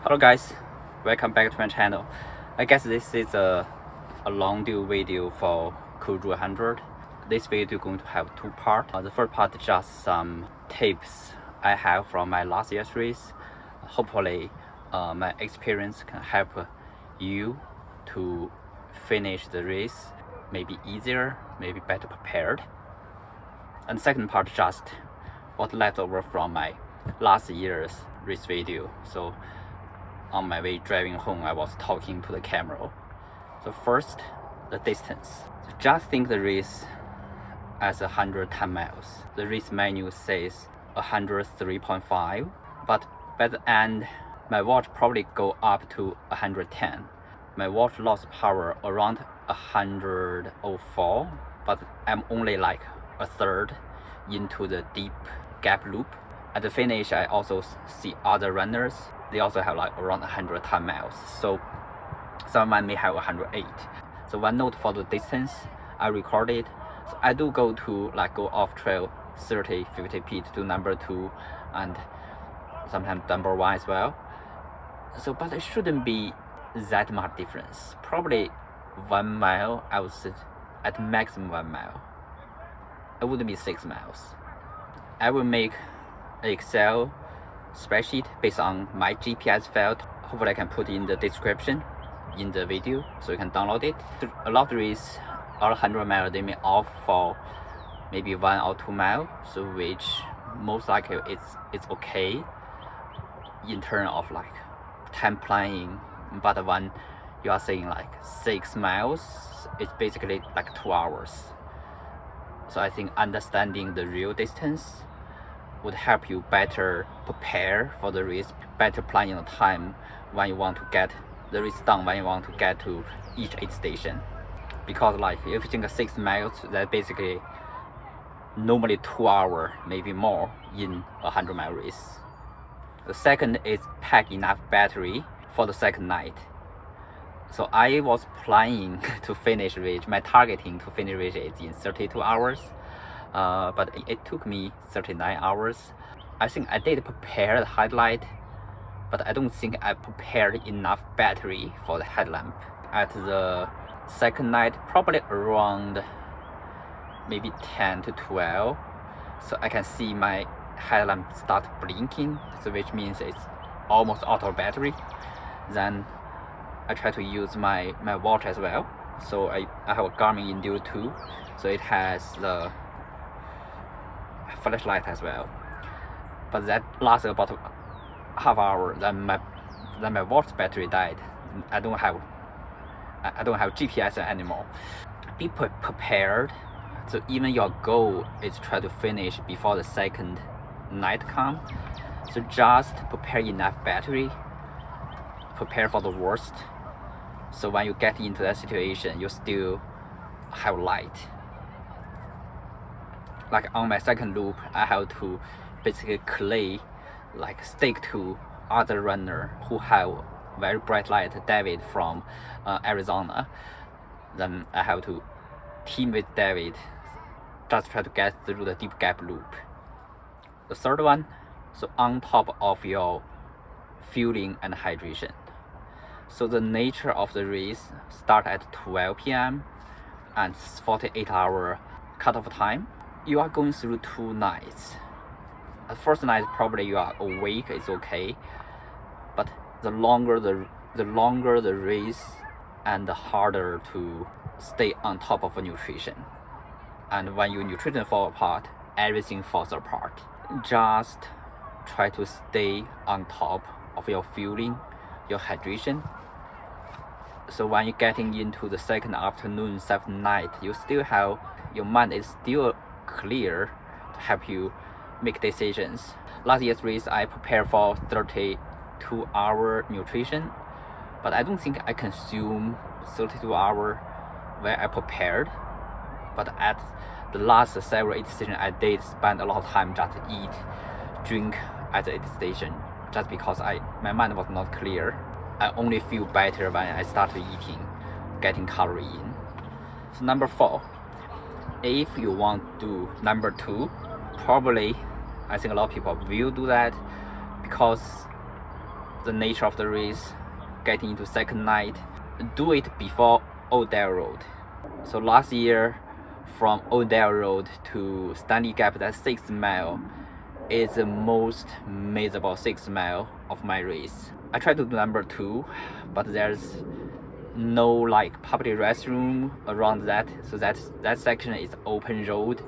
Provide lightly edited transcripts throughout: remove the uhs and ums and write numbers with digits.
Hello guys, welcome back to my channel. I guess this is a long due video for Cruise 100. This video going to have two parts. The first part is just some tips I have from my last year's race. Hopefully my experience can help you to finish the race maybe easier, maybe better prepared. And the second part just what left over from my last year's race video. So on my way driving home, I was talking to the camera. So first, the distance. So just think the race as 110 miles. The race manual says 103.5, but by the end, my watch probably go up to 110. My watch lost power around 104, but I'm only like a third into the deep gap loop. At the finish, I also see other runners. They also have like around 110 miles. So someone may have 108. So one note for the distance I recorded. So I do go to go off trail 30, 50 feet to number 2 and sometimes number 1 as well. So but it shouldn't be that much difference. Probably 1 mile, I would say at maximum 1 mile. It wouldn't be 6 miles. I will make an Excel spreadsheet based on my GPS file. Hopefully I can put in the description in the video so you can download it. A lot of races, all 100 miles, they may off for maybe 1 or 2 miles, so which most likely it's okay in terms of like time planning. But when you are saying like 6 miles, it's basically like 2 hours. So I think understanding the real distance would help you better prepare for the race, better planning the time when you want to get the race done, when you want to get to each aid station. Because like if you think 6 miles, that basically normally 2 hours, maybe more in a 100-mile race. The second is pack enough battery for the second night. So I was planning to finish race, my targeting to finish race is in 32 hours. But it took me 39 hours. I think I did prepare the headlight, but I don't think I prepared enough battery for the headlamp. At the second night, probably around maybe 10 to 12, so I can see my headlamp start blinking, so which means it's almost out of battery. Then I try to use my watch as well. So I have a Garmin Enduro 2, so it has the flashlight as well, but that lasted about half hour. Then my watch battery died. I don't have GPS anymore. Be prepared. So even your goal is try to finish before the second night comes. So just prepare enough battery. Prepare for the worst. So when you get into that situation, you still have light. Like on my second loop, I have to basically stick to other runner who have very bright light. David from Arizona. Then I have to team with David, just try to get through the deep gap loop. The third one, so on top of your fueling and hydration. So the nature of the race start at 12 p.m. and 48-hour cutoff time. You are going through 2 nights. The first night probably you are awake, it's okay. But the longer the race and the harder to stay on top of nutrition. And when your nutrition fall apart, everything falls apart. Just try to stay on top of your fueling, your hydration. So when you're getting into the second afternoon, second night, you still have, your mind is still clear to help you make decisions. Last year's race, I prepared for 32-hour nutrition, but I don't think I consume 32 hours where I prepared. But at the last several aid stations, I did spend a lot of time just eat, drink at the aid station, just because my mind was not clear. I only feel better when I started eating, getting calorie in. So number 4, if you want to do number 2, probably I think a lot of people will do that, because the nature of the race, getting into second night, do it before Odell Road. So last year, from Odell Road to Stanley Gap, that 6 mile is the most miserable 6 mile of my race. I tried to do number 2, but there's no like public restroom around that, so that section is open road.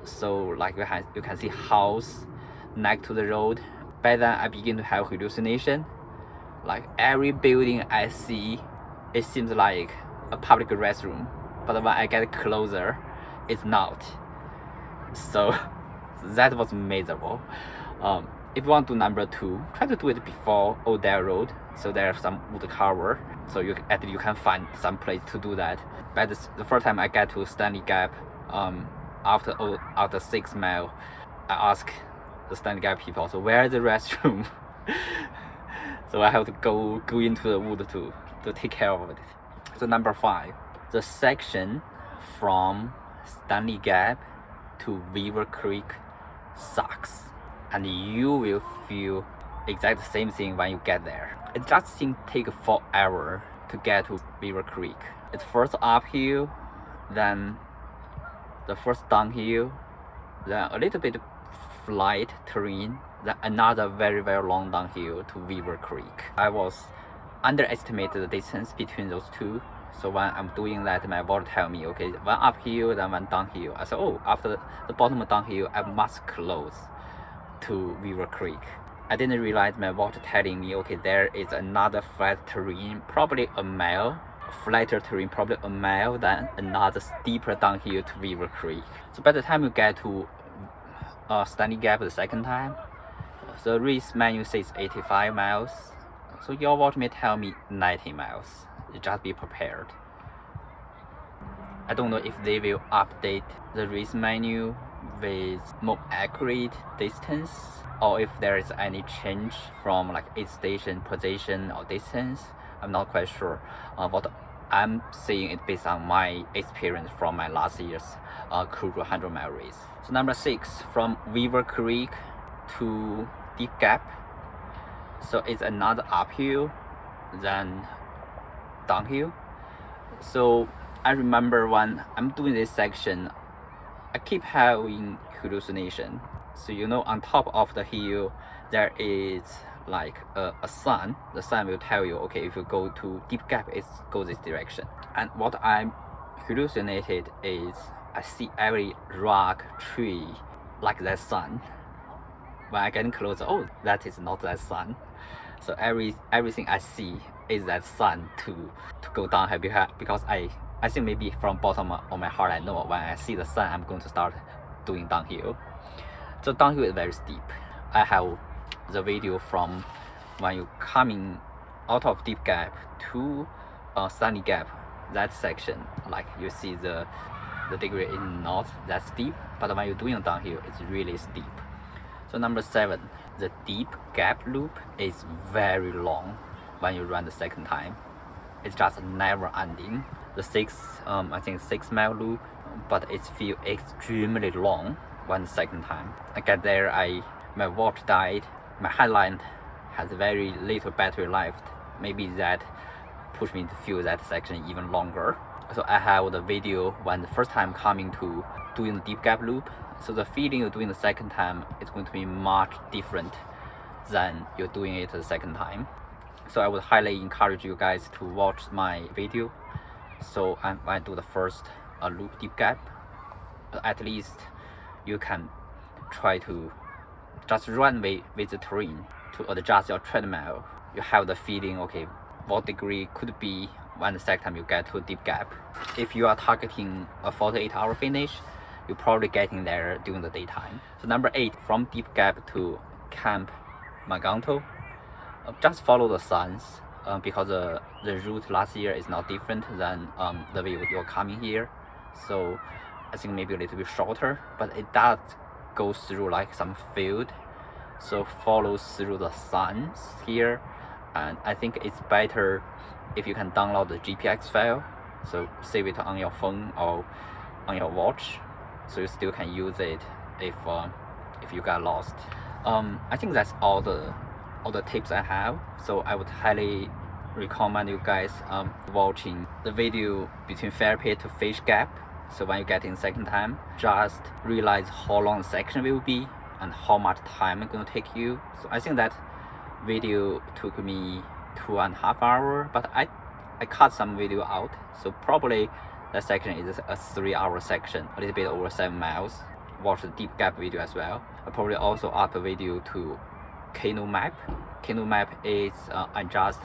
So like you can see house next to the road. By then I begin to have hallucination. Like every building I see, it seems like a public restroom, but when I get closer, it's not. So that was miserable. If you want to do number 2, try to do it before Odell Road, so there's some wood cover, so you can find some place to do that. But the first time I get to Stanley Gap, after 6 mile, I ask the Stanley Gap people, so where is the restroom? So I have to go into the wood to take care of it. So number 5, the section from Stanley Gap to Weaver Creek sucks, and you will feel exactly the same thing when you get there. It just seems to take forever to get to Weaver Creek. It's first uphill, then the first downhill, then a little bit flat terrain, then another very long downhill to Weaver Creek. I was underestimated the distance between those two. So when I'm doing that, my watch tell me, okay, one uphill, then one downhill. I said, oh, after the bottom downhill, I must close to Weaver Creek. I didn't realize my watch telling me, okay, there is another flat terrain, probably a mile, flatter terrain, probably a mile, then another steeper downhill to Weaver Creek. So by the time you get to Stanley Gap the second time, the race manual says 85 miles. So your watch may tell me 90 miles. You just be prepared. I don't know if they will update the race menu with more accurate distance, or if there is any change from like aid station position or distance. I'm not quite sure. What I'm saying is based on my experience from my last year's Cruise 100 mile race. So number 6, from Weaver Creek to Deep Gap. So it's another uphill, then downhill. So I remember when I'm doing this section, I keep having hallucination. So you know, on top of the hill there is like a sign. The sign will tell you, okay, if you go to Deep Gap, it goes this direction. And what I'm hallucinated is I see every rock, tree like that sign. When I get closer, oh, that is not that sign. So everything I see is that sign to go downhill, because I think maybe from bottom of my heart I know when I see the sign I'm going to start doing downhill. So downhill is very steep. I have the video from when you coming out of Deep Gap to Stanley Gap, that section, like you see the degree is not that steep, but when you're doing downhill, it's really steep. So number 7, the Deep Gap loop is very long when you run the second time. It's just never ending. The I think 6 mile loop, but it feels extremely long when the second time. I get there, my watch died, my headlamp has very little battery left. Maybe that pushed me to feel that section even longer. So I have the video when the first time coming to doing the Deep Gap loop. So the feeling you're doing the second time is going to be much different than you're doing it the second time. So I would highly encourage you guys to watch my video. So when I do the first loop Deep Gap, at least you can try to just run with the terrain to adjust your treadmill. You have the feeling, okay, what degree could be when the second time you get to Deep Gap. If you are targeting a 48-hour finish, you're probably getting there during the daytime. So number 8, from Deep Gap to Camp Maganto, just follow the signs, because the route last year is not different than the way you're coming here. So I think maybe a little bit shorter, but it does go through like some field. So follow through the signs here, and I think it's better if you can download the GPX file, so save it on your phone or on your watch, so you still can use it if you got lost. I think that's all the all the tips I have. So I would highly recommend you guys watching the video between fair pay to fish gap. So when you get in second time, just realize how long the section will be and how much time it's going to take you. So I think that video took me 2.5 hours, but I cut some video out. So probably that section is a 3-hour section, a little bit over 7 miles. Watch the deep gap video as well. I probably also up a video to Canoe Map. Canoe Map is I just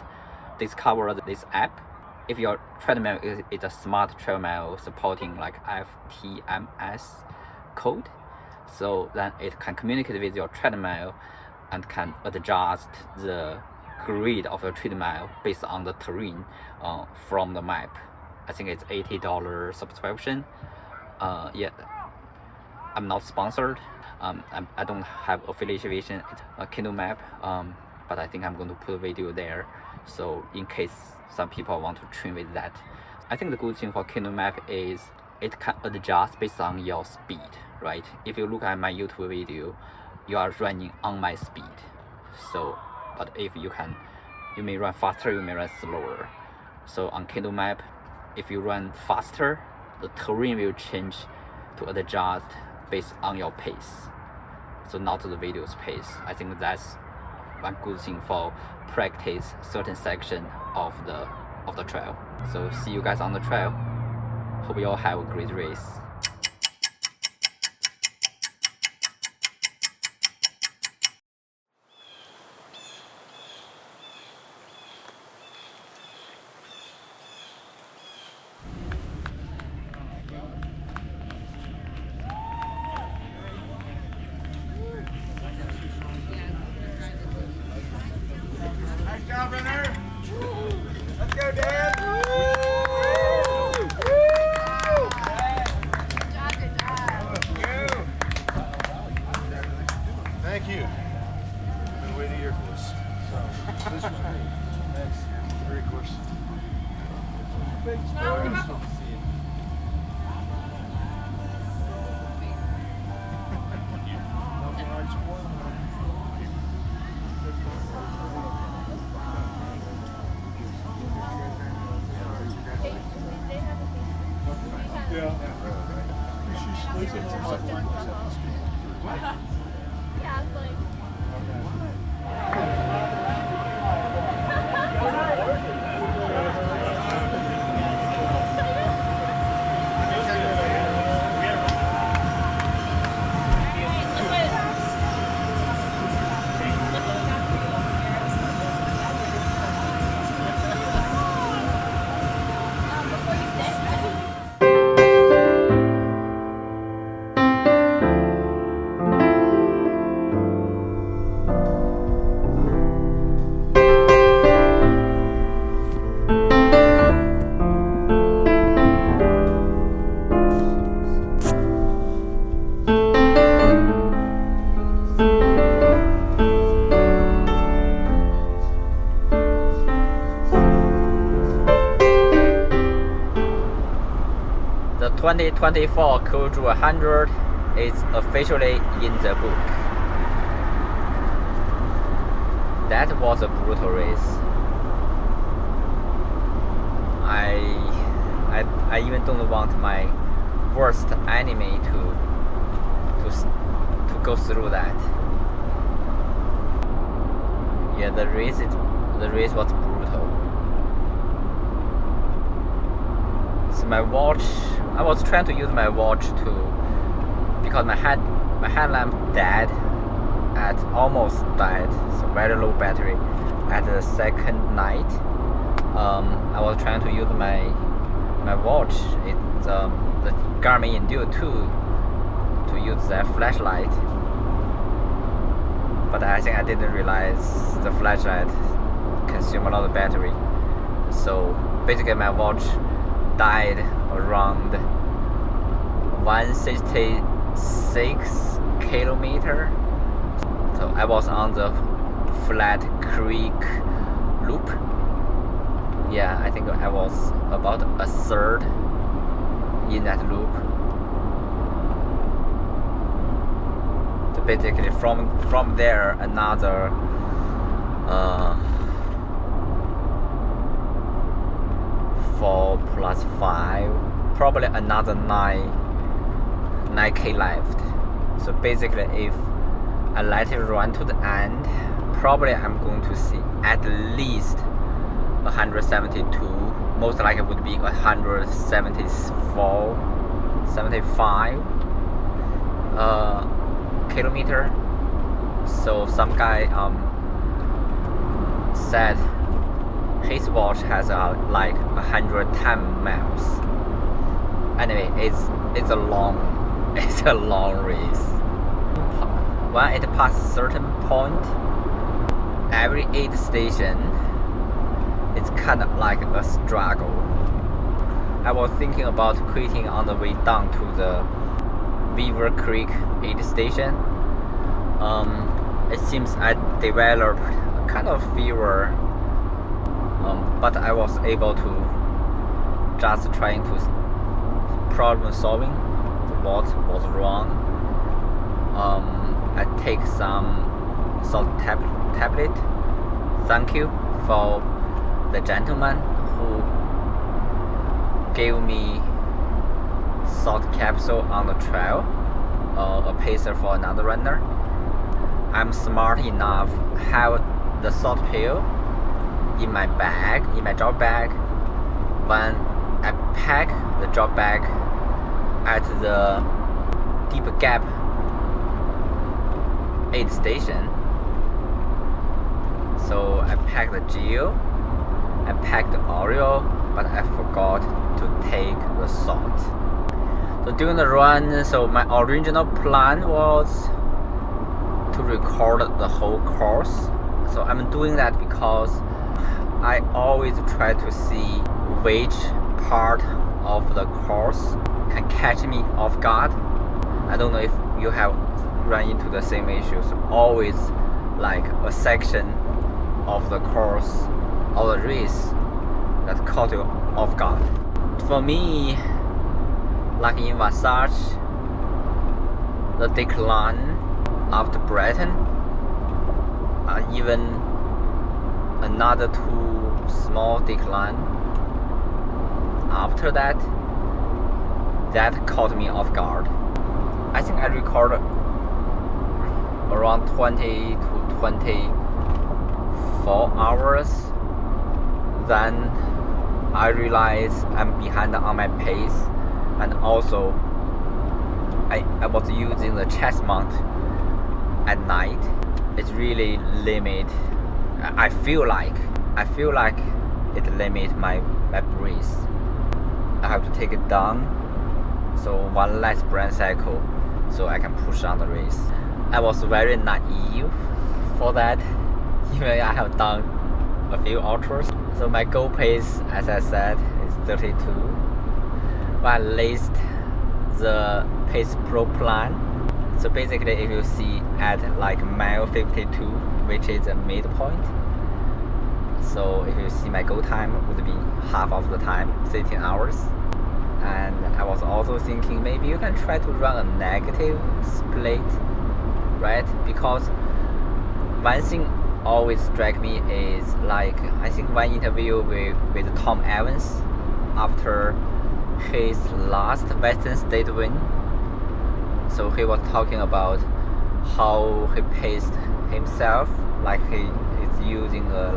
discovered this app. If your treadmill is a smart treadmill supporting like FTMS code, so then it can communicate with your treadmill and can adjust the grid of your treadmill based on the terrain from the map. I think it's $80 subscription. Yeah, I'm not sponsored. I don't have affiliation. It's a Canoe Map, but I think I'm going to put a video there. So in case some people want to train with that. I think the good thing for Canoe Map is it can adjust based on your speed, right? If you look at my YouTube video, you are running on my speed. So, but if you may run faster, you may run slower. So on Canoe Map, if you run faster, the terrain will change to adjust based on your pace. So not the video's pace. I think that's one good thing for practice certain section of the trail. So see you guys on the trail. Hope you all have a great race. Nice job, runner. Let's go, Dad. Thank you. I've been waiting here for this. So, this was great. Thanks. Very course. Yeah, it's like. The 2024 Cruise 100 is officially in the book. That was a brutal race. I even don't want my worst enemy to go through that. Yeah, the race was brutal. So my watch, I was trying to use my watch because my headlamp died almost died, so very low battery at the second night. I was trying to use my watch, it's the Garmin Endure 2, to use that flashlight, but I think I didn't realize the flashlight consumes a lot of battery. So basically my watch died around 166 kilometer. So I was on the Flat Creek loop. Yeah, I think I was about a third in that loop. So basically from there another 4 plus 5, probably another 9k left. So basically, if I let it run to the end, probably I'm going to see at least 172. Most likely would be 174, 75 kilometer. So some guy said his watch has like 110 miles. Anyway, it's a long race. When it passes a certain point, every aid station, it's kind of like a struggle. I was thinking about quitting on the way down to the Beaver Creek aid station. It seems I developed a kind of fever, but I was able to just trying to problem solving what was wrong. I take some salt tablet. Thank you for the gentleman who gave me salt capsule on the trail, a pacer for another runner. I'm smart enough to have the salt pill in my bag, in my job bag. When I pack the job bag at the Deep Gap aid station, so I packed the gel, I packed the Oreo, but I forgot to take the salt. So during the run, so my original plan was to record the whole course. So I'm doing that because I always try to see which part of the course can catch me off guard. I don't know if you have run into the same issues. Always like a section of the course or the race that caught you off guard. For me, like in Wasatch, the decline after Breton, even another 2 small decline after that caught me off guard. I think I recorded around 20 to 24 hours. Then I realized I'm behind on my pace, and also I was using the chest mount at night. It's really limit. I feel like it limit my breath. I have to take it down, so one less breath cycle, so I can push on the race. I was very naive for that, even I have done a few ultras. So my goal pace, as I said, is 32. But I list the pace pro plan. So basically, if you see at like mile 52, which is a midpoint, so if you see my go time would be half of the time, 16 hours. And I was also thinking maybe you can try to run a negative split, right? Because one thing always strike me is like, I think one interview with Tom Evans after his last Western State win. So he was talking about how he paced himself, like he is using a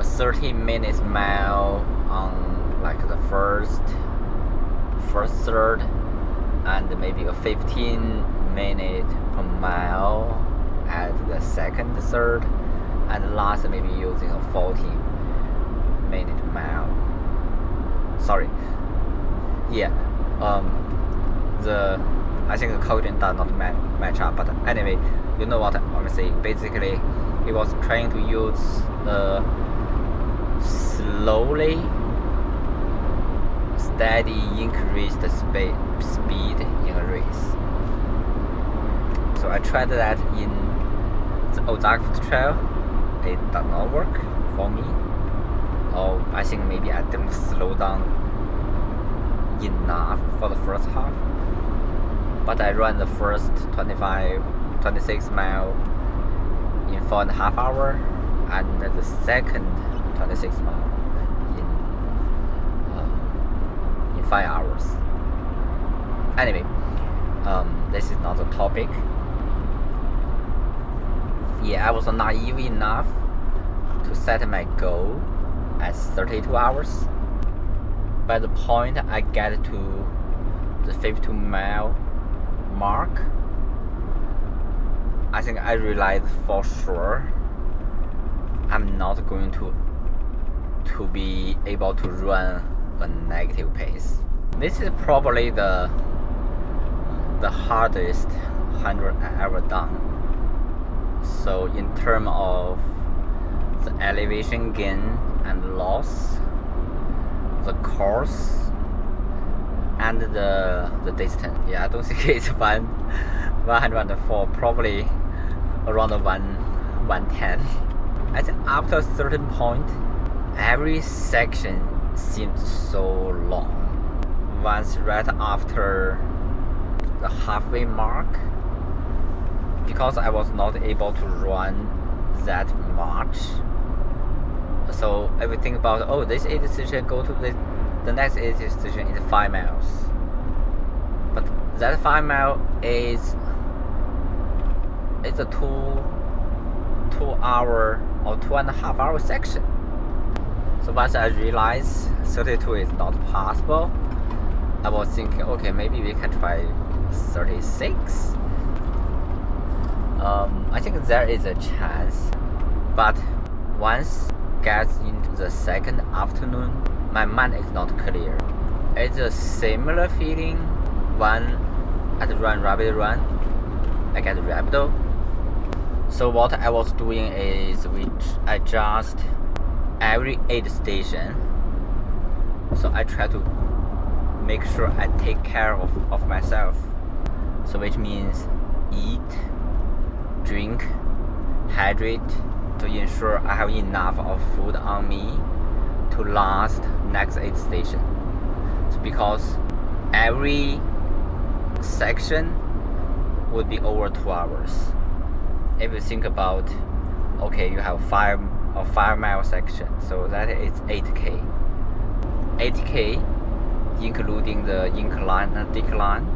30 minutes mile on like the first third, and maybe a 15 minute per mile at the second third, and last maybe using a 40 minute mile. Sorry. Yeah. I think the coding does not match up, but anyway, you know what I'm saying. Basically, he was trying to use slowly, steady increase the speed in a race. So I tried that in the Ozark Trail. It does not work for me. Or I think maybe I didn't slow down enough for the first half. But I ran the first 26 mile in 4.5 hours, and the second 26 miles in 5 hours. Anyway, this is not the topic. Yeah, I was naive enough to set my goal at 32 hours. By the point I get to the 52-mile mark, I think I realized for sure I'm not going to be able to run a negative pace. This is probably the hardest 100 I ever done. So in terms of the elevation gain and loss, the course, and the distance, yeah, I don't think it's 104, probably around 110. I think after a certain point, every section seemed so long. Once right after the halfway mark, because I was not able to run that much, so I would think about, oh, this aid station, go to the next aid station is 5 miles. But that 5 mile is a 2 hour or 2.5 hour section. So once I realized 32 is not possible, I was thinking, okay, maybe we can try 36. I think there is a chance, but once gets into the second afternoon, my mind is not clear. It's a similar feeling when at run rapid run, I get rapido. So what I was doing is we adjust every aid station. So I try to make sure I take care of myself. So which means eat, drink, hydrate, to ensure I have enough of food on me to last next aid station. So because every section would be over 2 hours. If you think about, okay, you have 5 mile section, so that is 8K. 8K, including the incline and decline,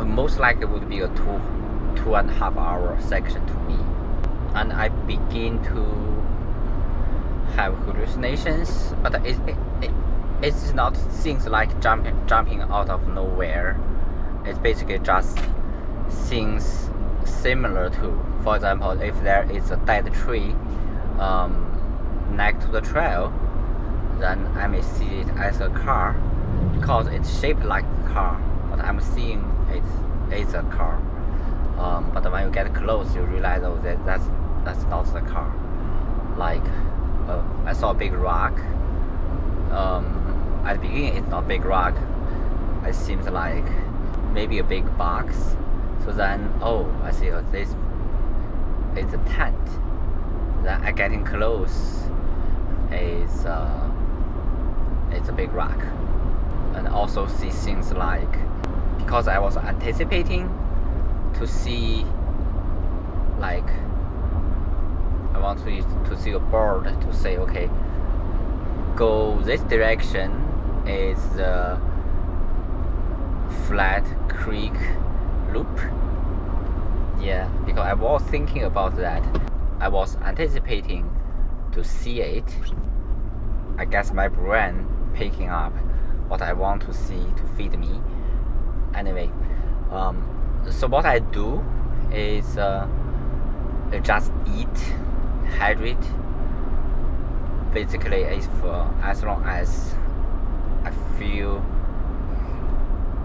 most likely would be a 2.5 hour section to me. And I begin to have hallucinations, but it's not things like jumping out of nowhere. It's basically just things similar to, for example, if there is a dead tree next to the trail, then I may see it as a car because it's shaped like a car, but I'm seeing it's a car. But when you get close, you realize, oh, that's not the car. Like I saw a big rock. At the beginning, it's not a big rock. It seems like maybe a big box. So then, oh, I see, this is a tent. Then I getting close, it's a big rock. And also see things like, because I was anticipating to see, like, I want to see a bird, to say, okay, go this direction is the Flat Creek loop. Yeah, because I was thinking about that. I was anticipating to see it. I guess my brain picking up what I want to see to feed me. Anyway, so what I do is just eat, hydrate. Basically, it's for as long as I feel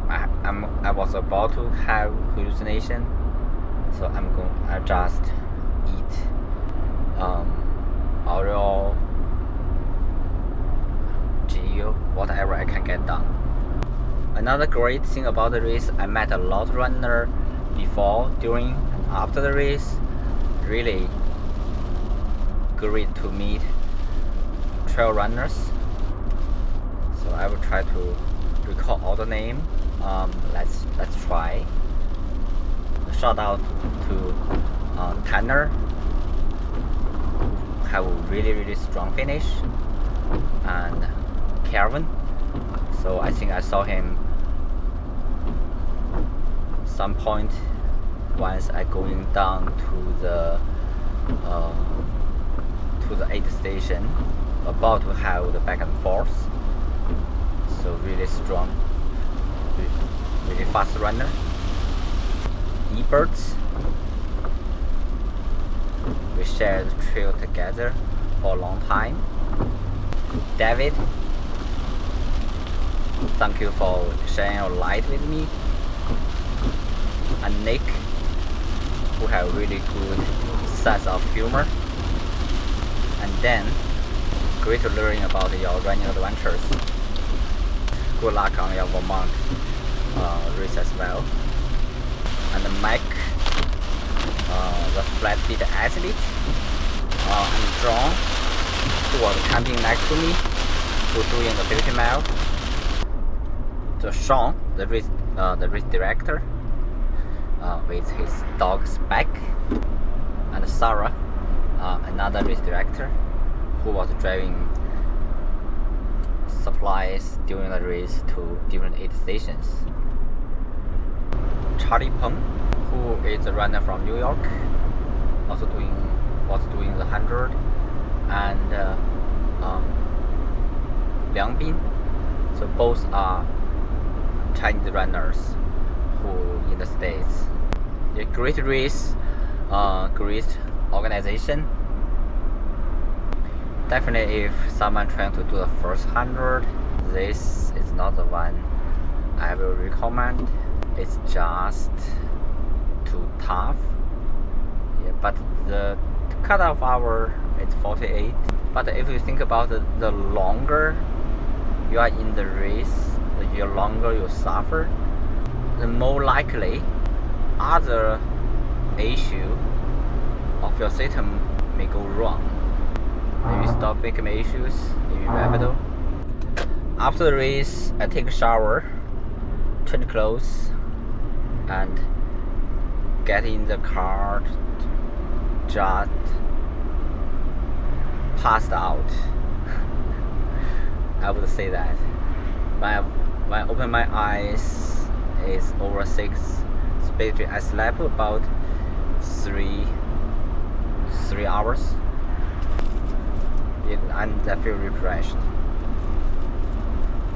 I was about to have hallucination, so I just eat Oreo, Geo, whatever I can get done. Another great thing about the race, I met a lot of runners before, during, and after the race. Really great to meet trail runners. So I will try to recall all the name. Let's try. Shout out to Tanner, have a really strong finish, and Calvin. So I think I saw him some point once I going down to the aid station, about to have the back and forth. So really strong, really fast runner. Eberts, we shared the trail together for a long time. David, thank you for sharing your light with me. And Nick, who have really good sense of humor. And then, great to learn about your running adventures. Good luck on your Vermont race as well. And Mike, the flat feet athlete, and John, who was camping next to me, who doing the 50 mile. So Sean, the race director, with his dog Spec, and Sarah, another race director, who was driving supplies during the race to different aid stations. Charlie Peng, who is a runner from New York, was doing the 100, and Liang Bin. So both are Chinese runners who in the States. A great race, great organization. Definitely, if someone trying to do the first 100, this is not the one I will recommend. It's just too tough. Yeah, but the cutoff hour is 48. But if you think about the longer you are in the race, the longer you suffer, the more likely other issue of your system may go wrong. Maybe stopping issues, maybe rapido. After the race, I take a shower, change clothes, and get in the car, just passed out. I would say that. When I open my eyes, it's over 6. So basically, I slept about 3 hours. And I feel refreshed.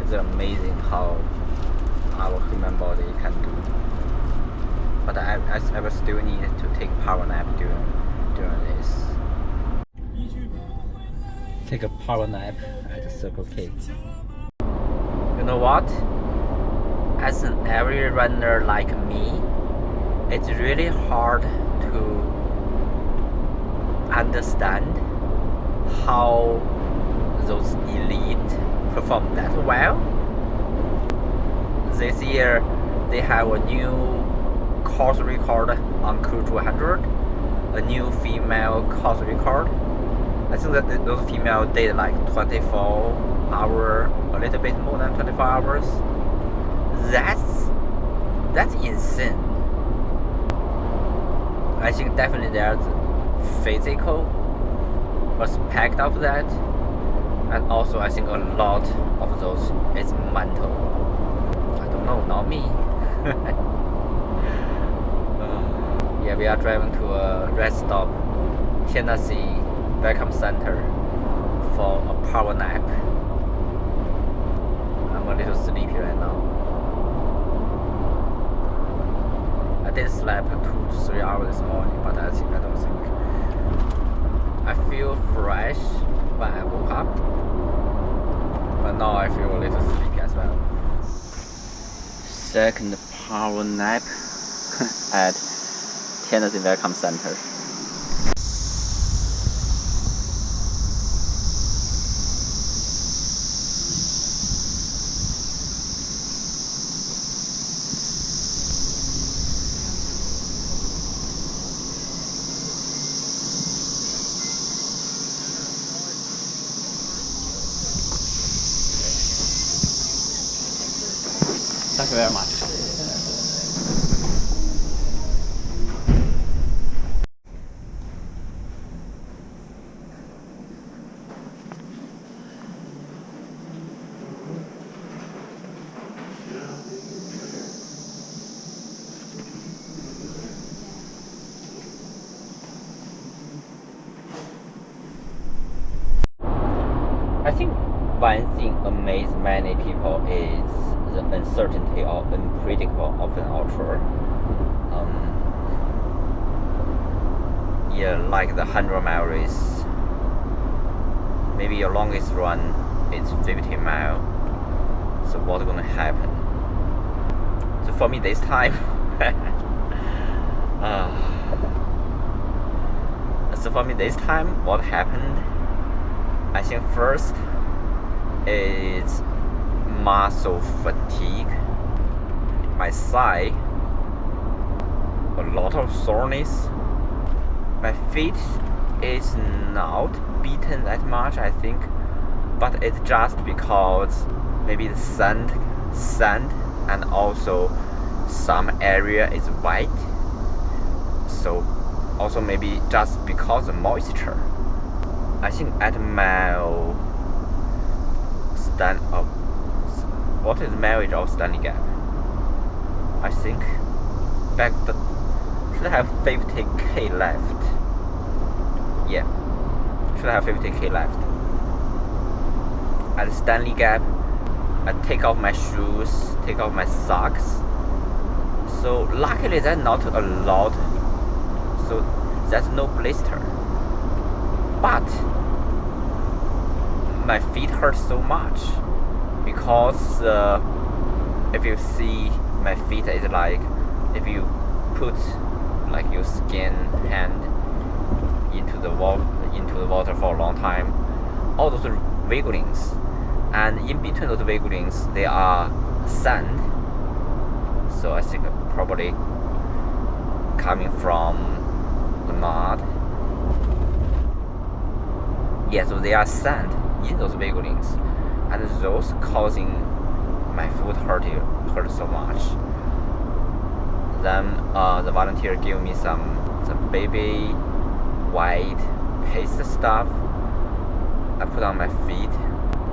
It's amazing how our human body can do. But I will still need to take power nap during this. Take a power nap at Circle K. You know what? As an average runner like me, it's really hard to understand how those elite perform that well. This year they have a new course record on Cruise 100, a new female course record. I think that those female did like 24 hours, a little bit more than 24 hours. That's insane. I think definitely there's physical aspect of that, and also I think a lot of those is mental. I don't know, not me. Yeah, we are driving to a rest stop, Tennessee Welcome Center, for a power nap. I'm a little sleepy right now. I did sleep 2 to 3 hours this morning, but I don't think I feel fresh when I woke up, but now I feel a little sleepy as well. Second power nap at Tennessee Welcome Center. Thank you very much. I think one thing amazes many people is the uncertainty or unpredictable of an ultra. Yeah, like the 100-mile race. Maybe your longest run is 50 miles. So what's gonna happen? So for me this time, what happened? I think first is muscle fatigue. My side, a lot of soreness. My feet is not beaten that much, I think, but it's just because maybe the sand and also some area is white. So also maybe just because of moisture. I think at mile what is the mileage of Stanley Gap? I think back the should have 50k left. Yeah, should have 50k left. At Stanley Gap, I take off my shoes, take off my socks. So luckily that's not a lot. So there's no blister. But my feet hurt so much because if you see my feet is like if you put like your skin hand into the water for a long time, all those wigglings, and in between those wigglings there are sand. So I think probably coming from the mud. Yeah, so there are sand in those wigglings, and those causing my foot hurt so much. Then the volunteer gave me some baby white paste stuff. I put on my feet.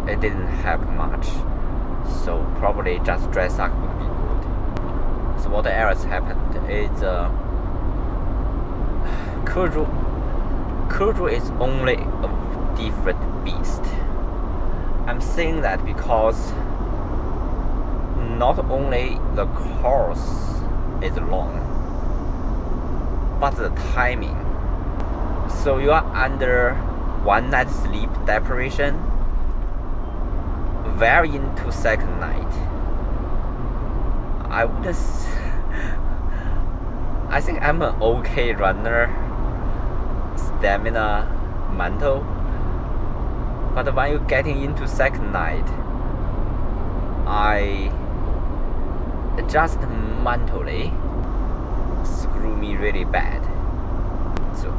It didn't help much, so probably just dry sock would be good. So what else happened is Kuju is only a different beast. I'm saying that because not only the course is long, but the timing. So you are under one night sleep deprivation, very into second night. I think I'm an okay runner, stamina, mental. But when you're getting into second night, I just mentally screw me really bad. So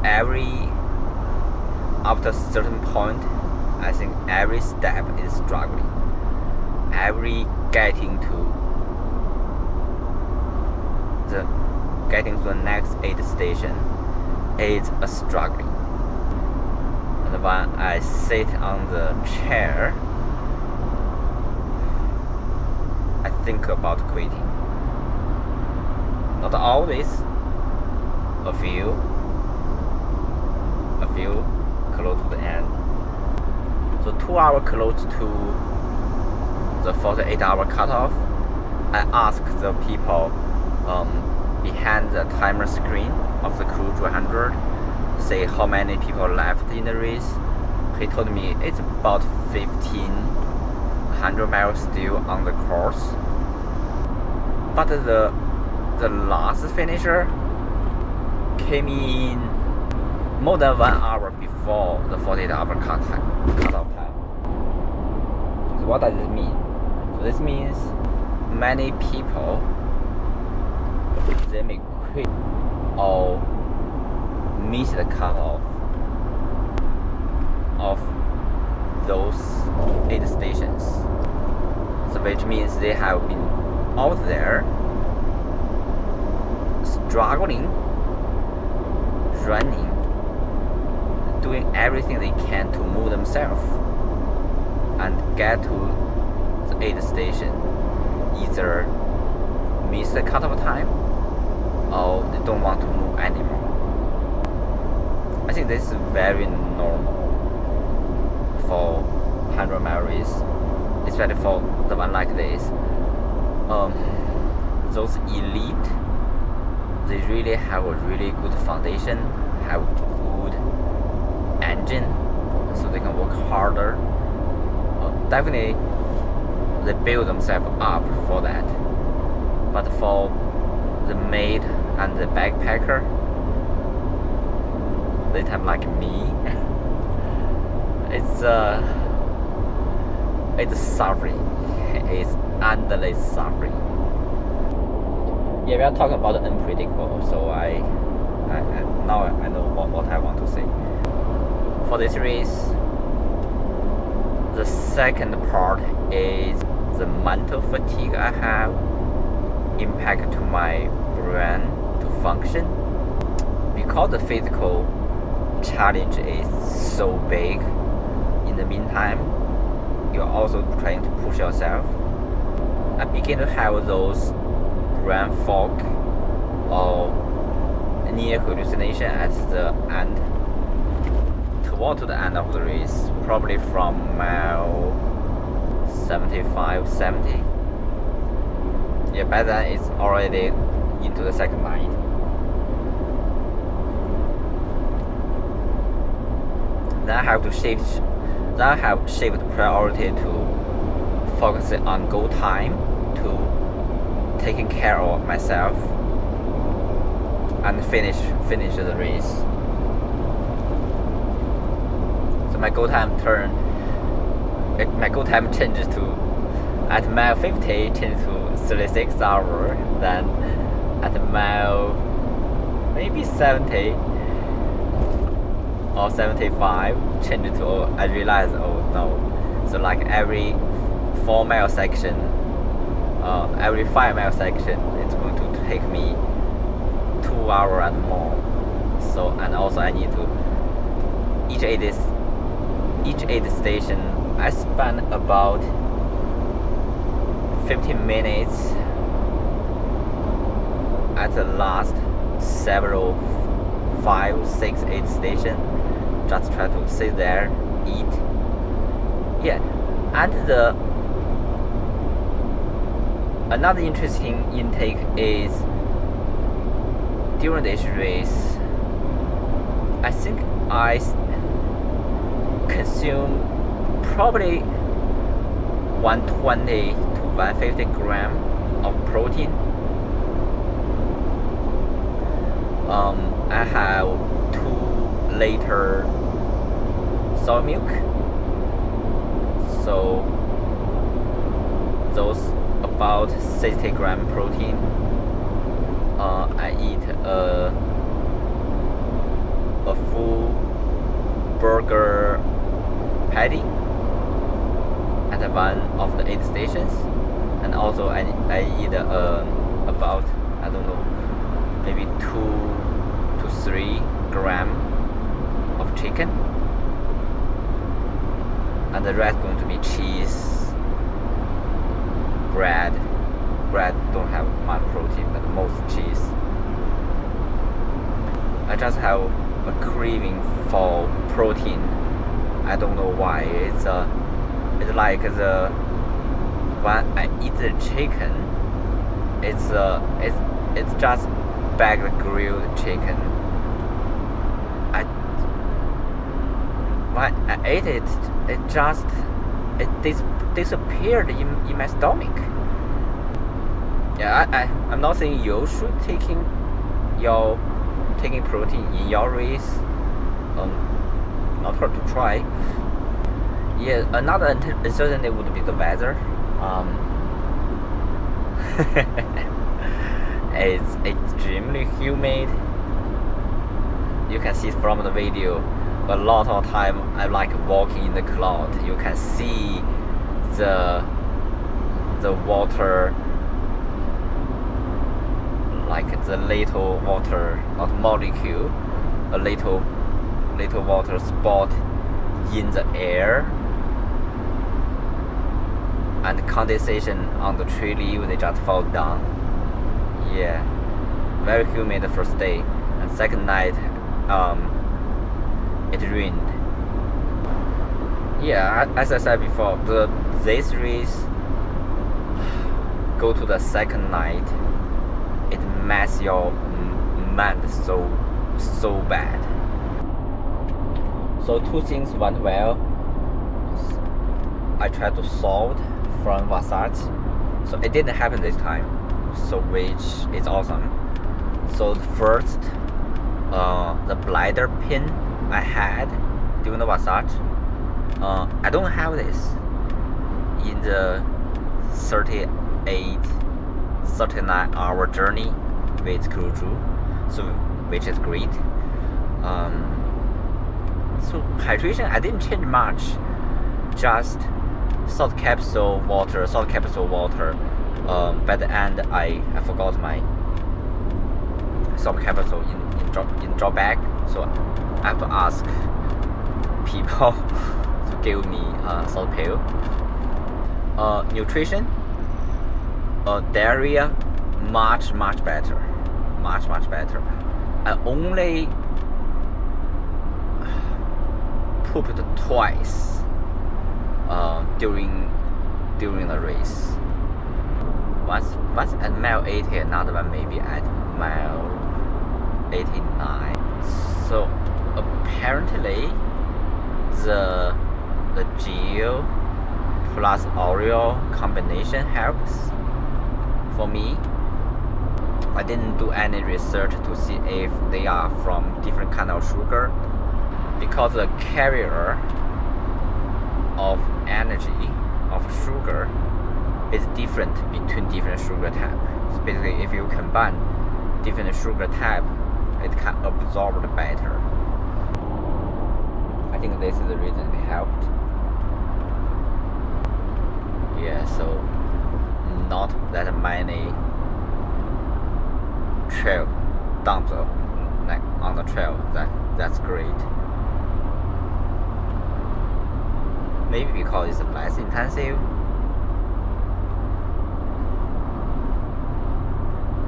after a certain point, I think every step is struggling. Every getting to the next aid station is a struggling. And when I sit on the chair, I think about quitting. Not always, a few close to the end. So 2 hours close to the 48-hour cutoff, I asked the people behind the timer screen of the Cruise 100, say how many people left in the race. He told me it's about 1,500 miles still on the course. But the last finisher came in more than 1 hour before the 48-hour cutoff time. So what does this mean? So this means many people, they may quit or miss the cutoff of those aid stations. So which means they have been out there struggling, running, doing everything they can to move themselves and get to the aid station. Either miss the cutoff time or they don't want to move anymore. I think this is very normal for 100-mile race, especially for the one like this. Those elite, they really have a really good foundation, have good engine, so they can work harder. Definitely, they build themselves up for that. But for the maid and the backpacker, they have like me. It's suffering. It's endless suffering. Yeah, we are talking about the unpredictable. So I now I know what I want to say. For this race, the second part is the mental fatigue I have, impact to my brain to function. Because the physical challenge is so big, in the meantime, you're also trying to push yourself. I begin to have those brain fog or near hallucination at the end, toward the end of the race, probably from mile 75, 70. Yeah, by then it's already into the second night. Then I have to shift. Then I have shift priority to focus on goal time, to taking care of myself, and finish the race. So my goal time changes to, at mile 50 changes to 36 hours, then at mile maybe 70 or 75 changes to, I realize, oh no, so like every 4-mile section, every 5-mile section, it's going to take me 2 hours and more. So, and also I need to, each aid station I spend about 15 minutes at the last several 5, 6, 8 stations, just try to sit there, eat. Yeah, and another interesting intake is during this race, I think I consume probably 120 to 150 grams of protein. I have 2 liter soy milk, so those about 60 gram protein. I eat a full burger patty at one of the 8 stations, and also I eat about, I don't know, maybe 2 to 3 gram of chicken, and the rest going to be cheese, bread don't have much protein, but most cheese. I just have a craving for protein. I don't know why. It's like when I eat the chicken, it's just bagged grilled chicken. When I ate it, it disappeared in my stomach. Yeah, I'm not saying you should taking protein in your race. Not hard to try. Yeah, another uncertainty would be the weather. It's extremely humid. You can see from the video, a lot of time I'm like walking in the cloud. You can see the water, like the little water, not molecule, a little water spot in the air, and condensation on the tree leaf, they just fall down. Yeah, very humid the first day, and second night it rained. Yeah, as I said before, this race go to the second night, it mess your mind so bad. So 2 things went well. I tried to solve from Versace, so it didn't happen this time, so which is awesome. So first, the bladder pin I had during the Versace, I don't have this in the 39-hour journey with cruise, so which is great. So hydration, I didn't change much, just salt capsule water. By the end, I forgot my salt capsule in drop bag, so I have to ask people to give me salt pill. Nutrition, diarrhea, much better. I only pooped twice during the race. Once at mile 80, another one maybe at mile 89. So apparently the gel plus oil combination helps for me. I didn't do any research to see if they are from different kind of sugar, because the carrier of energy of sugar is different between different sugar type. So basically, if you combine different sugar type, it can absorb it better. I think this is the reason it helped. Yeah, so not that many trail dumps like on the trail. That's great. Maybe because it's less intensive.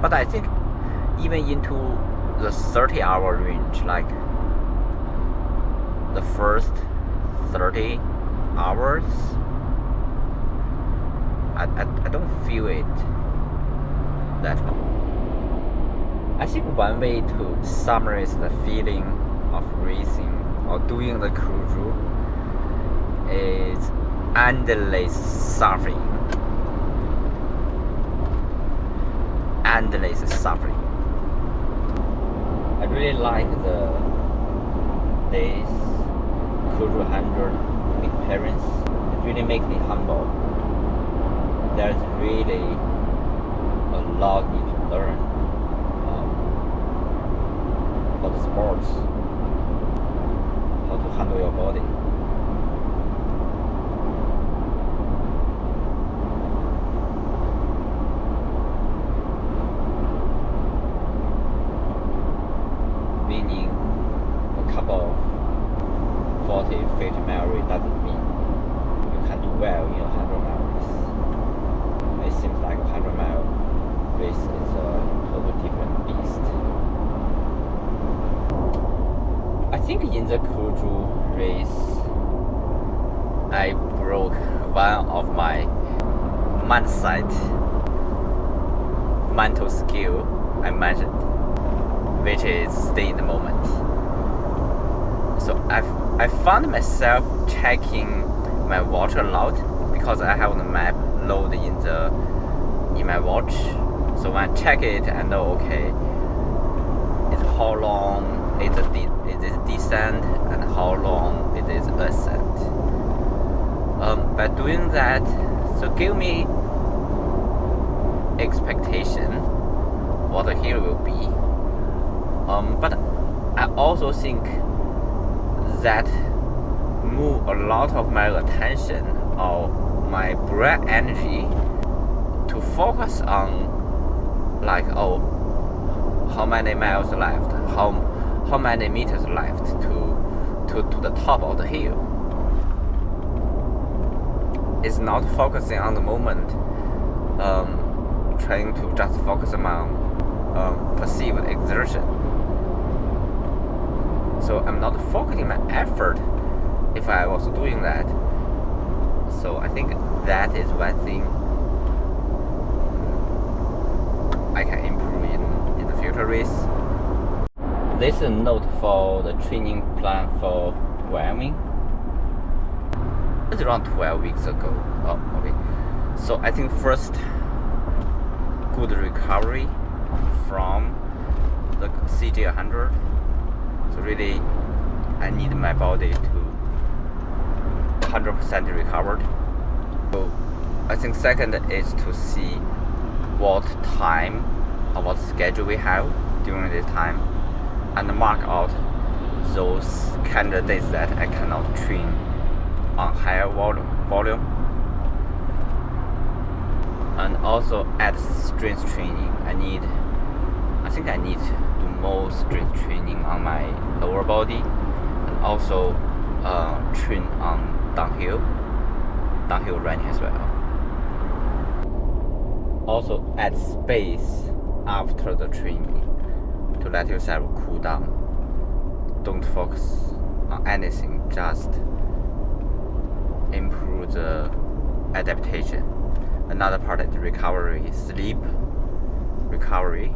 But I think even into the 30-hour range, like the first 30 hours, I don't feel it that much. I think one way to summarize the feeling of racing or doing the cruise is endless suffering. I really like this cruise 100 experience. It really makes me humble. There's really a lot you need to learn for the sports, how to handle your body. Winning a couple of 40, 50 mile race doesn't mean you can do well in a 100-mile race. It seems like a 100-mile race is a totally different beast. I think in the Kuju race, I broke one of my mental skill I mentioned, which is stay in the moment. So I found myself checking my watch a lot because I have the map loaded in my watch. So when I check it, I know okay, it's how long it is descent and how long it is ascent. By doing that, so give me expectation what the hill will be. But I also think that move a lot of my attention or my brain energy to focus on like, oh, how many miles left, how many meters left to the top of the hill. It's not focusing on the moment, trying to just focus on perceived exertion. So I'm not focusing my effort if I was doing that. So I think that is one thing I can improve in the future race. This is a note for the training plan for Wyoming. It's around 12 weeks ago. Oh, okay. So I think first, good recovery from the CJ100. So really, I need my body to 100% recovered. So I think second is to see what time or what schedule we have during this time, and mark out those candidates that I cannot train on higher volume. And also add strength training. I think I need to do more strength training on my lower body, and also train on downhill running as well. Also add space after the training to let yourself cool down. Don't focus on anything, just improve the adaptation. Another part is recovery, sleep recovery.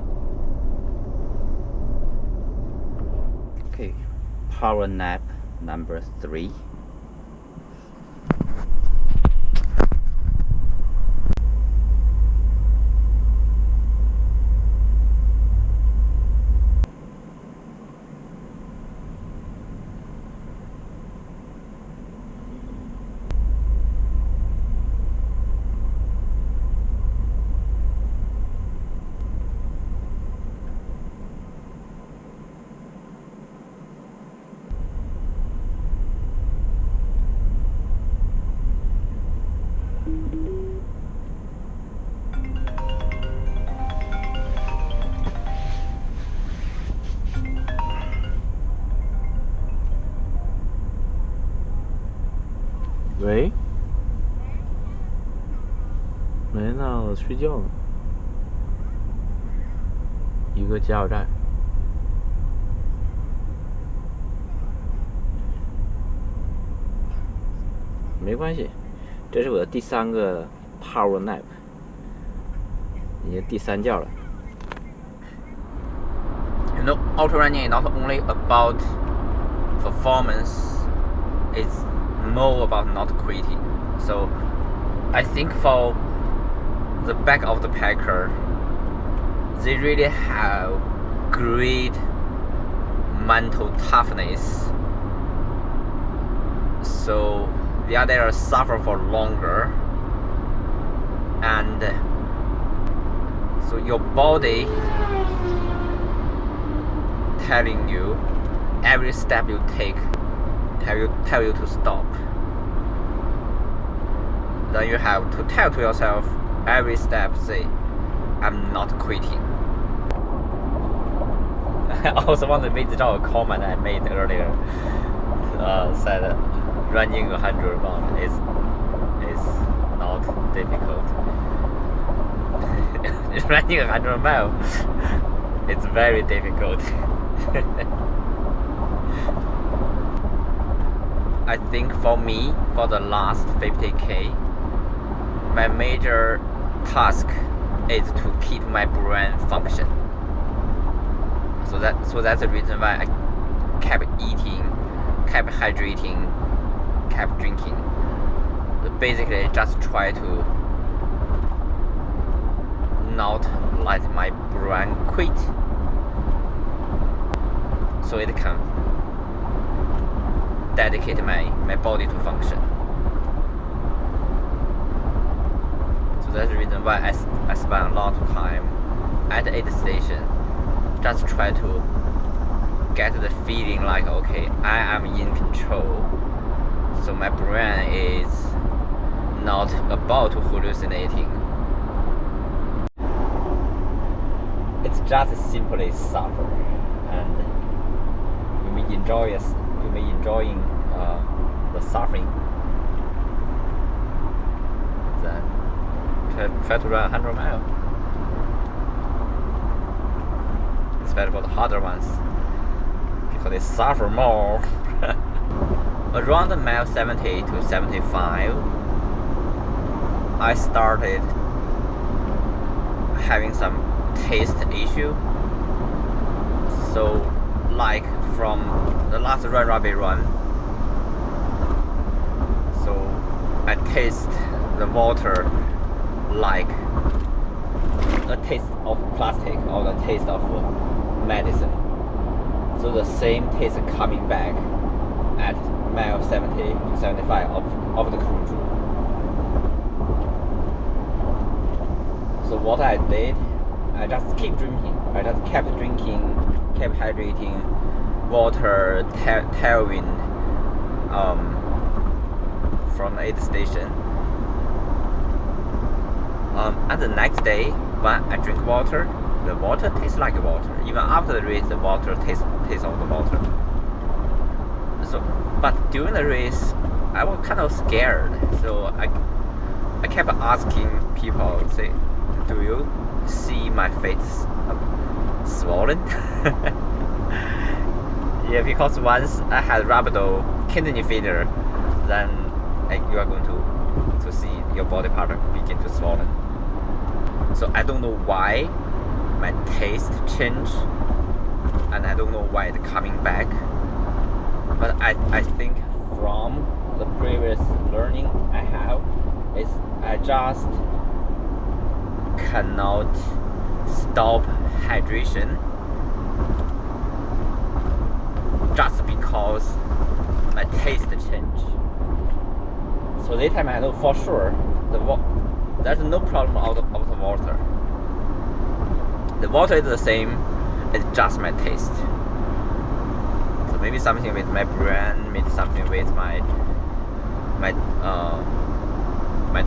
Okay, power nap number 3.喂，没呢，我睡觉呢。一个加油站。没关系，这是我的第3个 power nap， 已经第3觉了。You know, ultra running is not only about performance, it's more about not quitting. So I think for the back of the packer, they really have great mental toughness. So they are there to suffer for longer, and so your body telling you every step you take, tell you to stop. Then you have to tell to yourself every step, say, I'm not quitting. I also want to withdraw a comment I made earlier. Said running 100 miles is not difficult. Running 100 miles, it's very difficult. I think for me, for the last 50k, my major task is to keep my brain function. So that's the reason why I kept eating, kept hydrating, kept drinking. So basically, just try to not let my brain quit, so it can dedicate my body to function. So that's the reason why I spend a lot of time at the aid station, just try to get the feeling like, okay, I am in control, so my brain is not about to hallucinating. It's just simply suffer, and you may enjoying the suffering. Then try to run 100 miles. It's better for the harder ones, because they suffer more. around mile 70 to 75, I started having some taste issue. So like from the last rabbit run, so I taste the water like a taste of plastic or the taste of medicine. So the same taste coming back at mile 70 to 75 of the cruise. So what I did, I just keep drinking. I just kept drinking, kept hydrating, water, tailwind from the aid station. And the next day, when I drink water, the water tastes like water. Even after the race, the water tastes of the water. So, but during the race, I was kind of scared. So I kept asking people, say, do you see my face swollen? Yeah, because once I had rhabdo kidney failure, then you are going to see your body part begin to swollen. So I don't know why my taste changed, and I don't know why it's coming back. But I think from the previous learning I have is I just cannot stop hydration just because my taste changed. So this time I know for sure there's no problem out of the water. The water is the same, it's just my taste. So maybe something with my brain, maybe something with my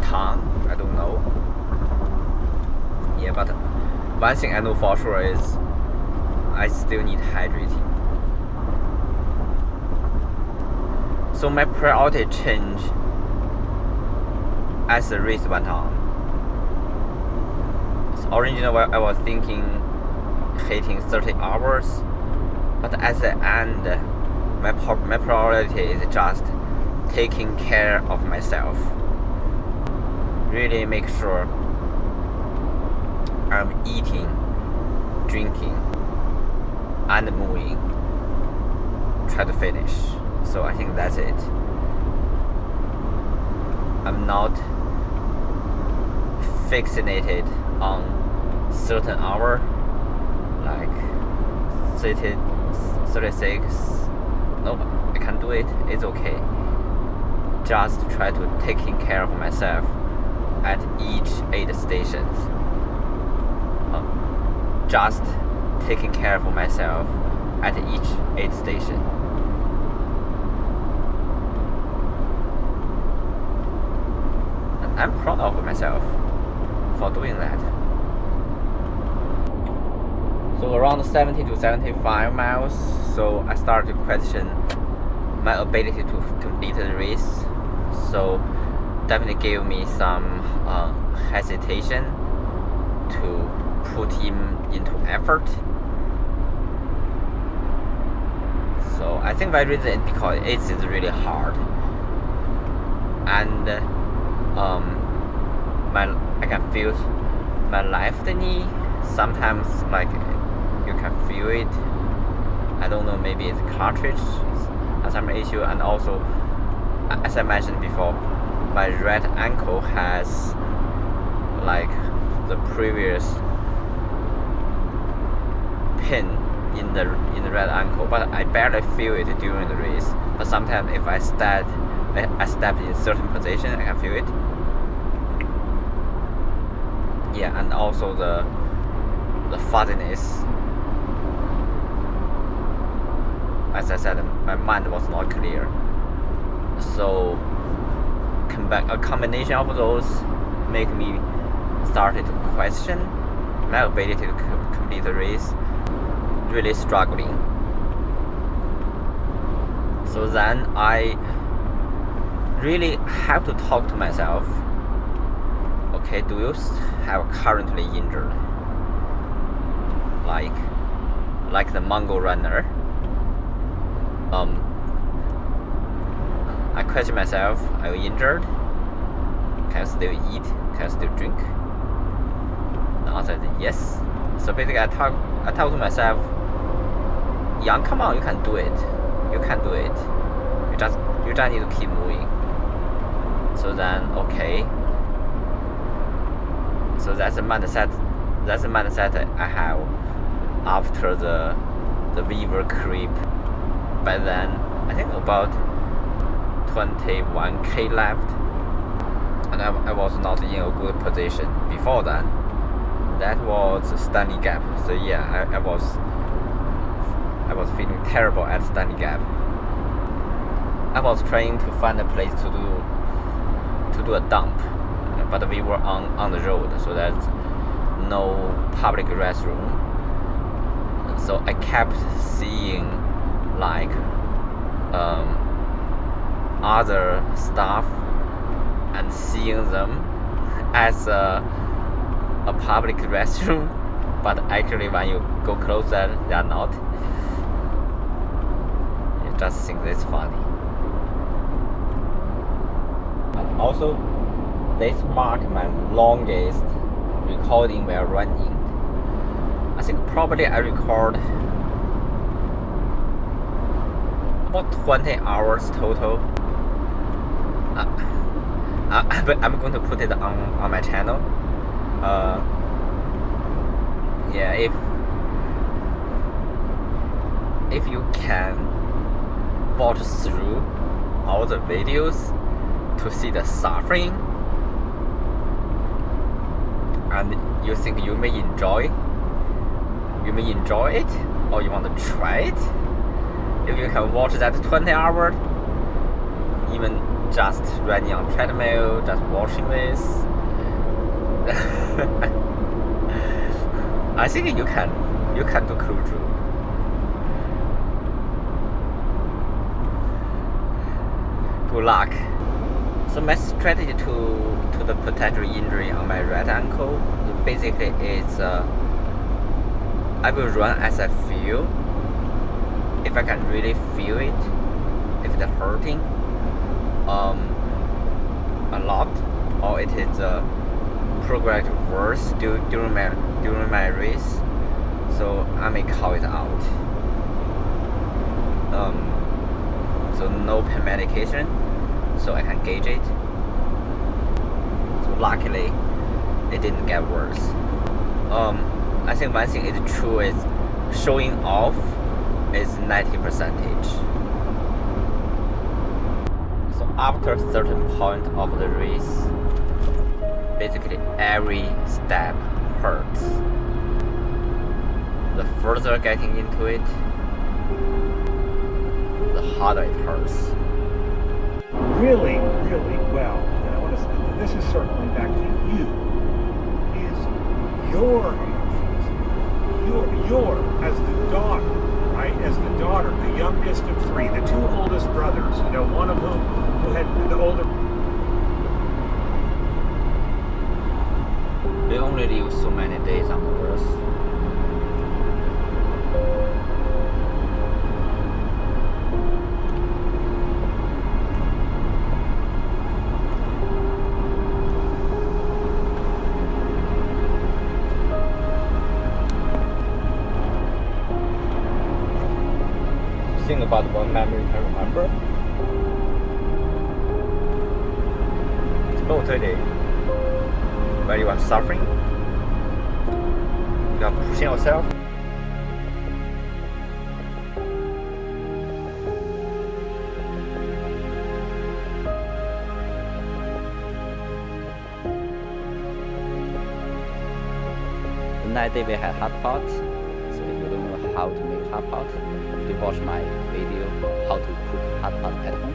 tongue, I don't know. Yeah, but one thing I know for sure is I still need hydrating. So my priority changed as the race went on. So originally I was thinking hitting 30 hours, but at the end my priority is just taking care of myself. Really make sure I'm eating, drinking, and moving. Try to finish. So I think that's it. I'm not fixated on certain hour, like 30, 36. No, I can do it. It's okay. Just try to taking care of myself at each aid stations. Just taking care of myself at each aid station. And I'm proud of myself for doing that. So around 70 to 75 miles, so I started to question my ability to complete the race. So definitely gave me some hesitation to put him into effort. So I think my reason is because it is really hard, and I can feel my left knee sometimes, like you can feel it. I don't know, maybe it's cartridge has some issue, and also as I mentioned before, my right ankle has like the previous pain in the right ankle, but I barely feel it during the race. But sometimes if I step in certain position, I can feel it. Yeah, and also the fuzziness. As I said, my mind was not clear. So a combination of those make me started to question my ability to complete the race. Really struggling. So then I really have to talk to myself. Okay, do you have currently injured? Like the Mongol runner? I question myself, are you injured? Can I still eat? Can I still drink? The answer is yes. So basically I talk to myself, Yang, come on, you can do it. You can do it. You just need to keep moving. So then, okay. So that's the mindset I have after the river creep. By then, I think about 21k left, and I was not in a good position before then. That was Stanley Gap. So yeah, I was feeling terrible at Stanley Gap. I was trying to find a place to do a dump, but we were on the road, so there's no public restroom. So I kept seeing like other stuff and seeing them as a public restroom, but actually when you go closer, they are not. You just think it's funny. And also, this marked my longest recording while running. I think probably I record about 20 hours total. I'm going to put it on my channel. Yeah, if you can watch through all the videos to see the suffering, and you think you may enjoy it, or you want to try it, if you can watch that 20 hours, even just running on treadmill, just watching this, I think you can do cruise. Good luck. So my strategy to the potential injury on my right ankle basically is I will run as I feel. If I can really feel it, if it's hurting a lot, or it is progress worse during my race, so I may call it out. So no pain medication, so I can gauge it. So luckily, it didn't get worse. I think one thing is true is showing off is 90%. So after a certain point of the race, basically every step hurts. The further getting into it, the harder it hurts. Really, really well. And I want to say, and this is circling back to you, is your emotions. Your as the daughter, right? As the daughter, the youngest of three, the two oldest brothers, one of whom who had the older. We only live so many days on the earth. Think about one memory you can remember. It's totally when you are suffering, you are pushing yourself. The night day we had hot pot. So if you don't know how to make hot pot, you watch my video how to cook hot pot at home.